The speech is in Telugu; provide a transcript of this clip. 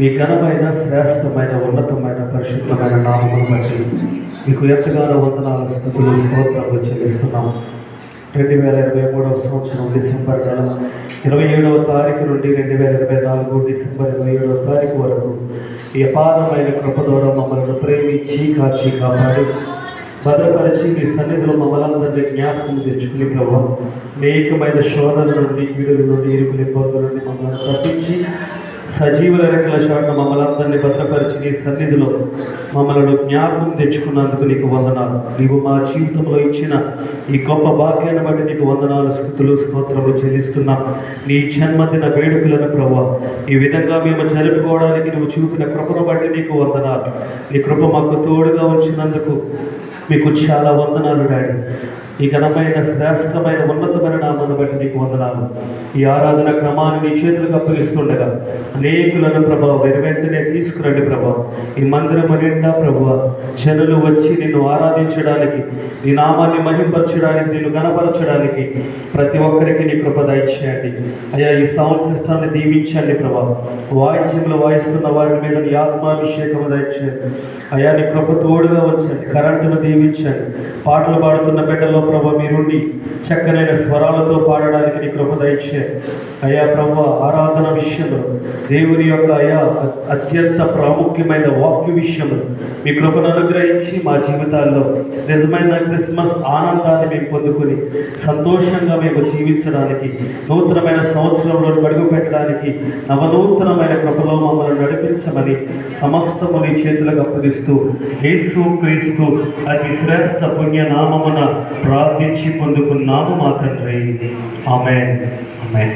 మీ ఘనమైన శ్రేష్టమైన ఉన్నతమైన పరిశుద్ధమైన నామమును బట్టి మీకు ఎంతగానో వందనాలు స్తుతులు స్తోత్రాలు చెల్లిస్తున్నాం. 2023 సంవత్సరం డిసెంబర్ నెల 27వ తారీఖు నుండి 2024 డిసెంబర్ 27వ తారీఖు వరకు ఈ అపారమైన కృప ద్వారా మమ్మల్ని ప్రేమించి కాచి కాపాడి భద్రపరిచి మీ సన్నిధిలో మమ్మల్ని జ్ఞాపకం తెచ్చుకుని ప్రభావ అనేకమైన శోధన నుండి కీడుల నుండి ఇరుకుల ఇబ్బందుల నుండి మమ్మల్ని తప్పించి సజీవుల రెక్కల చాటున మమ్మల్ని భద్రపరిచి నీ సన్నిధిలో మమ్మల్ని జ్ఞాపకం తెచ్చుకున్నందుకు నీకు వందనాలు. నీవు మా జీవితంలో ఇచ్చిన ఈ గొప్ప భాగ్యాన్ని బట్టి నీకు వందనాలు, స్తుతులు స్తోత్రములు చెల్లిస్తున్నాం. నీ జన్మదిన వేడుకలను ప్రభావ ఈ విధంగా మేము జరుపుకోవడానికి నువ్వు చూపిన కృపను బట్టి నీకు వందనాలు. నీ కృప మాకు తోడుగా ఉంచినందుకు మీకు చాలా వందనాలు డాడీ. ఈ ఘనమైన శ్రేష్టమైన ఉన్నతమైన నామాన్ని బట్టి నీకు వందనాలు. ఈ ఆరాధన క్రమాన్ని నీ చేతులకు అప్పగిస్తుండగా అనేకులను ప్రభావ వెంటనే తీసుకురండి ప్రభావ. ఈ మందిరం నిండా ప్రభావ జనులు వచ్చి నిన్ను ఆరాధించడానికి, నీ నామాన్ని మహింపరచడానికి, నిన్ను గణపరచడానికి ప్రతి ఒక్కరికి నీ కృప దయచేయండి అయ్యా. ఈ సౌండ్ సిస్టాన్ని దీవించండి ప్రభావ. వాయిద్యంలో వాయిస్తున్న వారి మీద నీ ఆత్మాభిషేకం దయచేయండి అయ్యా. నీ కృప తోడుగా వచ్చండి. కరెంటును దీవించండి. పాటలు పాడుతున్న బిడ్డలో ప్రభు మీరుండి చక్కనైన స్వరాలతో పాడడానికి నీ కృప దయచేయండి అయ్యా. ప్రభు ఆరాధన విషయంలో దేవుని యొక్క అయ్యా అత్యంత ప్రాముఖ్యమైన వాక్య విషయంలో మీ కృపను అనుగ్రహించి మా జీవితాల్లో నిజమైన క్రిస్మస్ ఆనందాన్ని మేము పొందుకొని సంతోషంగా మేము జీవించడానికి, నూతనమైన సంవత్సరంలో అడుగు పెట్టడానికి నవనూతనమైన కృపలో మమ్మల్ని నడిపించమని సమస్తము నీ చేతులకు అప్పగిస్తూ యేసు క్రీస్తు అతి శ్రేష్ఠ పుణ్య నామమున ప్రార్థించి పొందుకున్నాము మా తండ్రి. ఆమేన్. ఆమేన్.